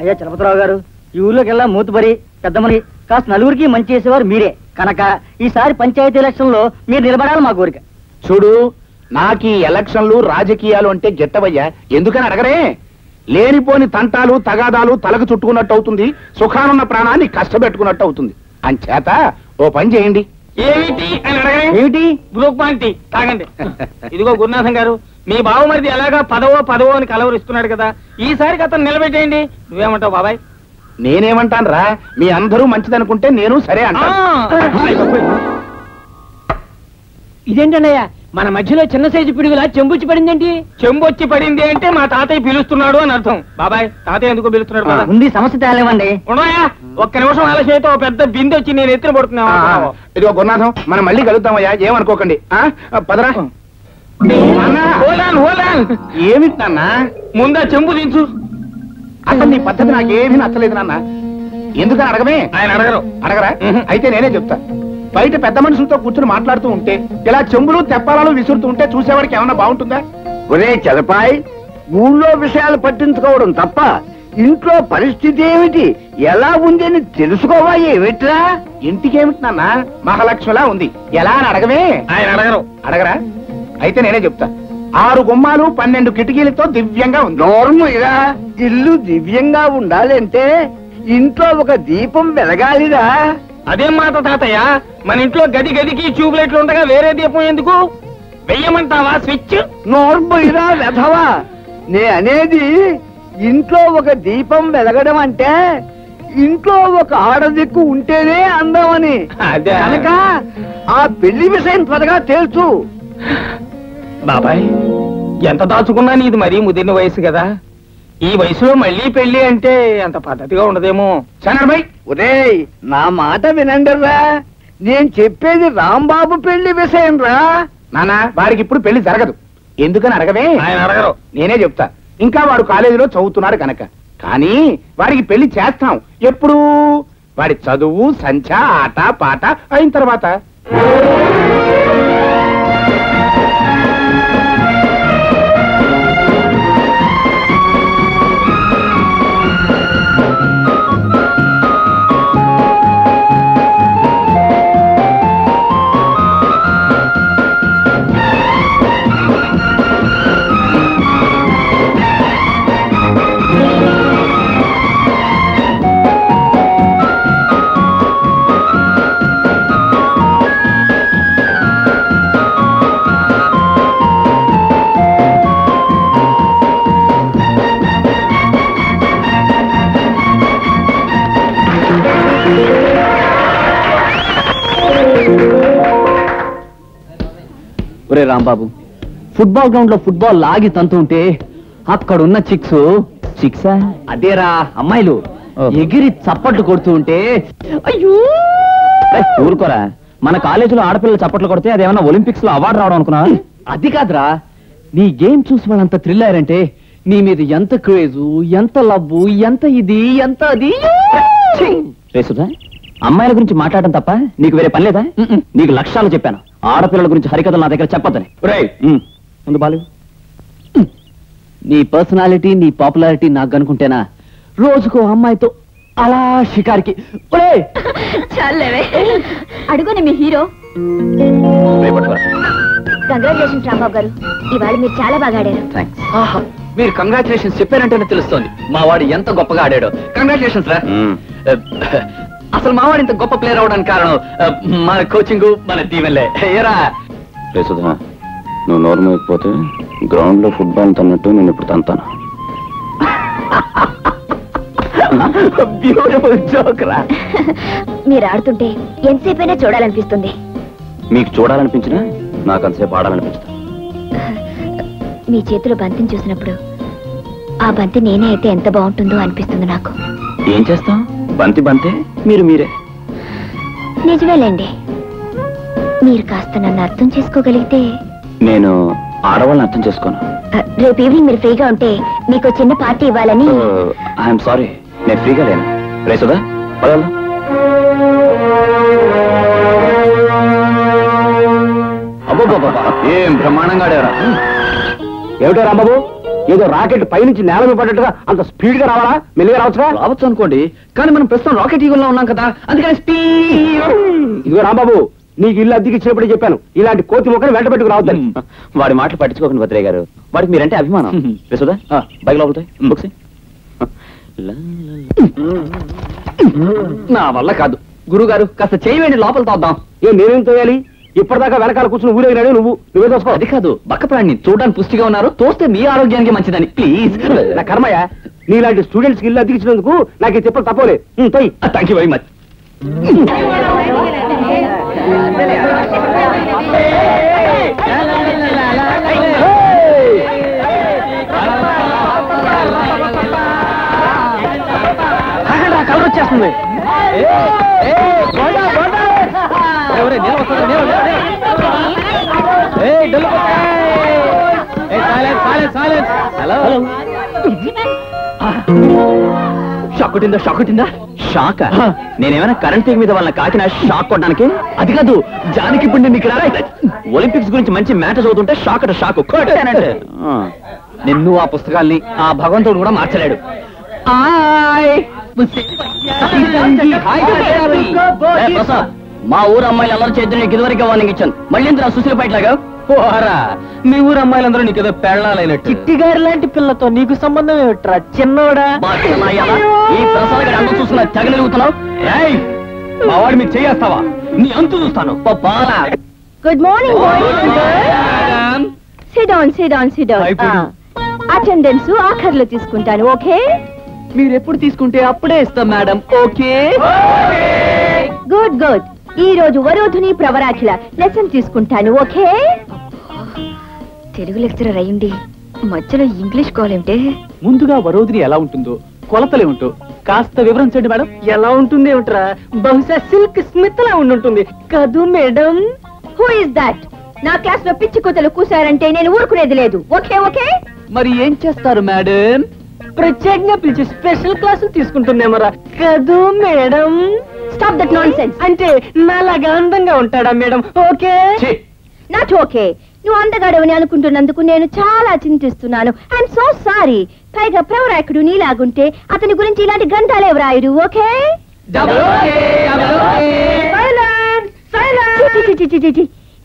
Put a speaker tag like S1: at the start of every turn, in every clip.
S1: అయ్యా చలపతిరావు గారు, ఈ ఊర్లోకి మూతుబరి పెద్దమని కాస్త నలుగురికి మంచి చేసేవారు మీరే కనుక ఈసారి పంచాయతీ ఎలక్షన్ లో మీరు నిలబడాలి మా కోరిక.
S2: చూడు, నాకు ఈ ఎలక్షన్లు రాజకీయాలు అంటే గిట్టవయ్యా. ఎందుకని అడగరే? లేనిపోని తంటాలు తగాదాలు తలకు చుట్టుకున్నట్టు అవుతుంది, సుఖానున్న ప్రాణాన్ని కష్టపెట్టుకున్నట్టు అవుతుంది. అంచేత ఓ పని చేయండి.
S3: ఏమిటి అని అడగరే?
S1: ఏమిటి?
S3: గ్రూప్ పాయింట్ తాగండి. ఇదిగో గురునాథం గారు, మీ బావమరిది ఎలాగా పదవో అని కలవరిస్తున్నాడు కదా, ఈసారికి అతను నిలబెట్టేయండి. నువ్వేమంటావు బాబాయ్?
S2: నేనేమంటాను రా, మీ అందరూ మంచిదనుకుంటే నేను సరే అంటా.
S1: ఇదేంటన్నయ్యా, మన మధ్యలో చిన్న సైజు పిడుగులా చెంబుచ్చి పడిందేంటి?
S3: చెంబొచ్చి పడింది అంటే మా తాతయ్య పిలుస్తున్నాడు అని అర్థం. బాబాయ్, తాతయ్య ఎందుకు పిలుస్తున్నాడు?
S1: ఉంది సమస్య తేలేమండి.
S3: ఉన్నాయా? ఒక్క నిమిషం ఆలస్యం పెద్ద బిందె వచ్చి నేను ఎత్తున పడుతున్నా.
S2: ఇదిగో గురునాథం, మనం మళ్ళీ కలుద్దామయ్యా, ఏమనుకోకండి. పదరా. ఏమిటి నాన్న?
S3: ముందా చెంబు దించు.
S2: అసలు నీ పద్ధతి నాకేమీ నచ్చలేదు నాన్న. ఎందుకని అడగమే?
S3: ఆయన అడగరు.
S2: అడగరా? అయితే నేనే చెప్తా. బయట పెద్ద మనుషులతో కూర్చుని మాట్లాడుతూ ఉంటే ఇలా చెంబులు తెప్పాలను విసురుతూ ఉంటే చూసేవాడికి ఏమన్నా బాగుంటుందా?
S4: ఒరే చలపాయ్, ఊళ్ళో విషయాలు పట్టించుకోవడం తప్ప ఇంట్లో పరిస్థితి ఏమిటి, ఎలా ఉంది అని తెలుసుకోవా ఏమిట్రా?
S2: ఇంటికేమిటి నాన్న, మహాలక్ష్మిలా ఉంది, ఎలా అని అడగమే?
S3: ఆయన అడగరు.
S2: అడగరా? అయితే నేనే చెప్తా. 6 గుమ్మాలు 12 కిటికీలతో దివ్యంగా ఉంది.
S4: నోర్ముగా ఇల్లు దివ్యంగా ఉండాలంటే ఇంట్లో ఒక దీపం వెలగాలిరా.
S3: అదేం మాట తాతయ్య, మన ఇంట్లో గదికి ట్యూబ్లైట్లు ఉండగా వేరే దీపం ఎందుకు? వెయ్యమంటావా స్విచ్?
S4: నోర్ముగా వెధవా, నే అనేది ఇంట్లో ఒక దీపం వెలగడం అంటే ఇంట్లో ఒక ఆడదిక్కు ఉంటేనే అందమని. కనుక ఆ పెళ్లి విషయం త్వరగా తెలుసు.
S3: బాబాయ్, ఎంత దాచుకున్నా నీది మరీ ముదిరిన వయసు కదా, ఈ వయసులో మళ్ళీ పెళ్లి అంటే అంత పద్ధతిగా ఉండదేమో.
S2: చనర్మై,
S4: ఒరేయ్ నా మాట వినండిరా, నేను చెప్పేది రాంబాబు పెళ్లి విషయం రా.
S2: నాన్న, వాడికి ఇప్పుడు పెళ్లి జరగదు. ఎందుకని అడగవే?
S3: ఆయన అడగరు.
S2: నేనే చెప్తా. ఇంకా వాడు కాలేజీలో చదువుతున్నాడు కనుక. కానీ వాడికి పెళ్లి చేస్తాం ఎప్పుడు? వాడి చదువు సంచ ఆట పాట అయిన తర్వాత.
S1: ఒరే రాంబాబు, ఫుట్బాల్ గ్రౌండ్ లో ఫుట్బాల్ లాగి తంతు ఉంటే అక్కడున్న చిక్సా అదేరా అమ్మాయిలు ఎగిరి చప్పట్లు కొడుతూ ఉంటే అయ్యో ఊరుకోరా. మన కాలేజీలో ఆడపిల్లలు చప్పట్లు కొడితే అదేమన్నా ఒలింపిక్స్ లో అవార్డు రావడం అనుకున్నా? అది కాదురా, నీ గేమ్ చూసి వాళ్ళంత థ్రిల్ అయ్యారంటే నీ మీద ఎంత క్రేజు, ఎంత లవ్వు, ఎంత ఇది, ఎంత అది. రేసుదా, అమ్మాయిల గురించి మాట్లాడడం తప్ప నీకు వేరే పని లేదా? నీకు లక్ష్యాలు చెప్పాను, ఆడపిల్లల గురించి హరికథలు నా దగ్గర చెప్పొద్దని. ముందు బాలు, నీ పర్సనాలిటీ నీ పాపులారిటీ నాకు కనుకుంటేనా రోజుకో అమ్మాయితో అలా షికారికి.
S5: చాలేవే, అడుగుని మీ హీరో. కంగ్రాచులేషన్స్ రాంబాబు గారు, ఇవాళ మీరు చాలా బాగా ఆడారు.
S1: మీరు కంగ్రాచులేషన్స్ చెప్పారంటేనే తెలుస్తోంది మా వాడు ఎంత గొప్పగా ఆడాడో. కంగ్రాచులేషన్స్ రా. అసలు మావాడు ఇంత గొప్ప ప్లేయర్ అవడానికి కారణం మన కోచింగ్, మన దీవెనలే. ఏరా
S6: సుధా, నువ్వు నోరు మోయకపోతే గ్రౌండ్ లో ఫుట్బాల్ తన్నట్టు నేను ఇప్పుడు తంతాను.
S1: బ్యూటిఫుల్ జోక్ రా.
S5: మీరు ఆడుతుంటే ఎంతసేపైనా చూడాలనిపిస్తుంది.
S6: మీకు చూడాలనిపించినా నాకు అంతసేపు ఆడాలనిపిస్తుంది.
S5: మీ చేతిలో బంతిని చూసినప్పుడు ఆ బంతి నేనే అయితే ఎంత బాగుంటుందో అనిపిస్తుంది నాకు.
S6: ఏం చేస్తాం, బంతి బంతే, మీరు మీరే.
S5: నిజమేలేండి, మీరు కాస్త నన్ను అర్థం చేసుకోగలిగితే.
S6: నేను ఆడవాళ్ళని అర్థం చేసుకోను.
S5: రేపు ఈవినింగ్ మీరు ఫ్రీగా ఉంటే మీకు చిన్న పార్టీ ఇవ్వాలని.
S6: ఐఎమ్ సారీ, నేను ఫ్రీగా లేను. రేసుదా పదాలు.
S1: అబ్బో ఏం బ్రహ్మాండంగా ఆడారా. ఏమిటో రాంబాబు,
S2: ఏదో రాకెట్ పైనుంచి నేల మీద పడ్డట్టుగా అంత స్పీడ్ గా రావాలా? మెల్లిగా రావచ్చుగా?
S1: రావచ్చు అనుకోండి, కానీ మనం ప్రస్తుతం రాకెట్ ఈగల్లో ఉన్నాం కదా, అందుకని స్పీడ్.
S2: ఇదిగో రాంబాబు, నీకు ఇల్లు అద్దెకి ఇచ్చినప్పుడే చెప్పాను, ఇలాంటి కోతి మొక్కని వెంట పెట్టుకు రావద్దని.
S6: వాడి మాటలు పట్టించుకోకండి భద్రయ్య గారు, వాడికి మీరంటే అభిమానం. యశోదా బైక్ లోపలితో బుక్స్.
S1: నా వల్ల కాదు గురుగారు, కాస్త చేయవేండి, లోపల తోద్దాం.
S2: నేనేం తోయాలి? ఇప్పటిదాకా వెనకాల కూర్చుని ఊరేగినాడు నువ్వే తోసుకో.
S1: అది కాదు, బక్క ప్రాణిని చూడడానికి పుష్టిగా ఉన్నారు, తోస్తే మీ ఆరోగ్యానికి మంచిదని. ప్లీజ్.
S2: నా కర్మయ్య, నీలాంటి స్టూడెంట్స్ కి ఇల్లు అద్దెకిచ్చినందుకు నాకు ఈ తిప్పలు తప్పలే. తోయ్.
S1: Thank you very much.
S3: Colour వచ్చేస్తుంది.
S1: షాక్ కొట్టిందా? షాక్ కొట్టిందా? షాక్? నేనేమైనా కరెంట్ తీగ మీద వాళ్ళ కాకినా షాక్ కొట్టడానికి? అది కాదు, జానికి ఇప్పుడు నేను ఇక్కడ ఒలింపిక్స్ గురించి మంచి మ్యాటర్ చదువుతుంటే షాక్ అట షాక్ కొట్టానంటే. నిన్ను ఆ పుస్తకాల్ని ఆ భగవంతుడు కూడా మార్చలేడు. మా ఊరు అమ్మాయిలు అందరూ చేద్దరు నీకు ఇదివరకే వార్నింగ్ ఇచ్చాను, మళ్ళీ ఇంత సుశీల పైట్లాగా
S3: పోరా, మీ ఊరు అమ్మాయిలందరూ నీకు ఏదో పెళ్ళాలైనట్టు. చిట్టి గారి లాంటి పిల్లతో నీకు సంబంధం ఏమిట్రా చిన్నోడా?
S1: ఈ ప్రసాద్ గారి అందరూ చూస్తున్నా తెగలుగుతున్నావు. మా వాడు మీకు చేయేస్తావా? నీ అంతు చూస్తాను.
S5: Good morning. Sit down, sit down, sit down. Attendance ఆఖర్లో తీసుకుంటాను, ఓకే?
S1: మీరు ఎప్పుడు తీసుకుంటే అప్పుడే ఇస్తాం మేడం. ఓకే.
S5: Good good. ఈ రోజు వరోధుని ప్రవరాఖిల లెసన్ తీసుకుంటాను, ఓకే? తెలుగు లెక్చరర్ అయ్యింది, మధ్యలో ఇంగ్లీష్ కాలేంటే.
S1: ముందుగా వరోధిని ఎలా ఉంటుందో కొలతలేమిటో కాస్త వివరించండి మేడం.
S3: ఎలా ఉంటుంది ఏమిట్రా? బహుశా సిల్క్ స్మిత్ లా ఉండుంటుంది కదూ మేడం.
S5: Who is that? నా క్లాస్ లో పిచ్చి కూతలు కూసారంటే నేను ఊరుకునేది లేదు, ఓకే? ఓకే.
S1: మరి ఏం చేస్తారు మేడం?
S3: ప్రత్యేకంగా పిలిచి స్పెషల్ క్లాసులు తీసుకుంటుందేమరా కదూ madam.
S5: Stop that non sense.
S3: అంటే నాలాగా అందంగా ఉంటాడా మేడం? ఓకే.
S5: Not okay. నువ్వు అందగాడవని అనుకుంటున్నందుకు నేను చాలా చింతిస్తున్నాను. I'm so sorry. పైగా ప్రవరాకుడు నీలాగుంటే అతని గురించి ఇలాంటి గ్రంథాలే వ్రాయుడు, ఓకే?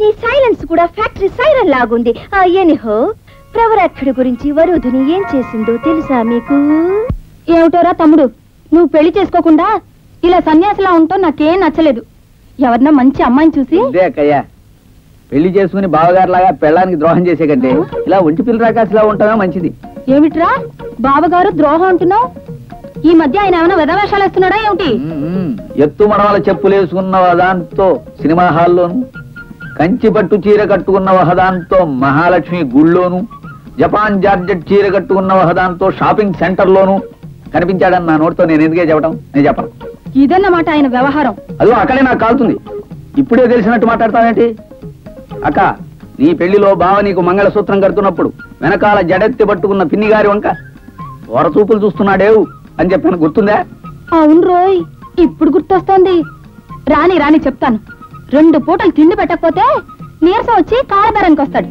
S5: నీ సైలెన్స్ కూడా ఫ్యాక్టరీ సైరన్ లాగుంది. ఎనిహో, ప్రవరాకుడు గురించి వరుధుని ఏం చేసిందో తెలుసా మీకు? ఏమిటోరా తమ్ముడు, నువ్వు పెళ్లి చేసుకోకుండా ఇలా సన్యాసిలా ఉంటావు నాకేం నచ్చలేదు. ఎవరన్నా మంచి అమ్మాయిని చూసి
S4: అక్కయ్యా, పెళ్లి చేసుకుని బావగారులాగా పెళ్ళానికి ద్రోహం చేసే కంటే ఇలా ఒంటి పిల్ల రాకాసిలా ఉంటామే మంచిది.
S5: ఏమిట్రా బావగారు ద్రోహం అంటున్నావు? ఈ మధ్య ఆయన ఏమైనా వెధవేషాలు వేస్తున్నాడా ఏమిటి?
S4: ఎత్తు మడవల చెప్పులేసుకున్న వదాంతో సినిమా హాల్లోను, కంచి పట్టు చీర కట్టుకున్న వహదాంతో మహాలక్ష్మి గుళ్ళోను, జపాన్ జార్జెట్ చీర కట్టుకున్న వహదాంతో షాపింగ్ సెంటర్ లోను కనిపించాడని నా నోటితో నేను ఎందుకే చెప్పడం? నేను చెప్పను.
S5: ఇదన్నమాట ఆయన వ్యవహారం.
S4: అదో అక్కడే నాకు కాలుతుంది. ఇప్పుడే తెలిసినట్టు మాట్లాడతావేంటి? అక్క, నీ పెళ్లిలో బావ నీకు మంగళసూత్రం కడుతున్నప్పుడు వెనకాల జడెత్తి పట్టుకున్న పిన్ని గారి వంక వరచూపులు చూస్తున్నాడేవు అని చెప్పాను, గుర్తుందా?
S5: అవును రోయ్, ఇప్పుడు గుర్తొస్తోంది. రాని రాని చెప్తాను. 2 పూటలు తిండి పెట్టకపోతే నీరసం వచ్చి కాలబేరానికి వస్తాడు.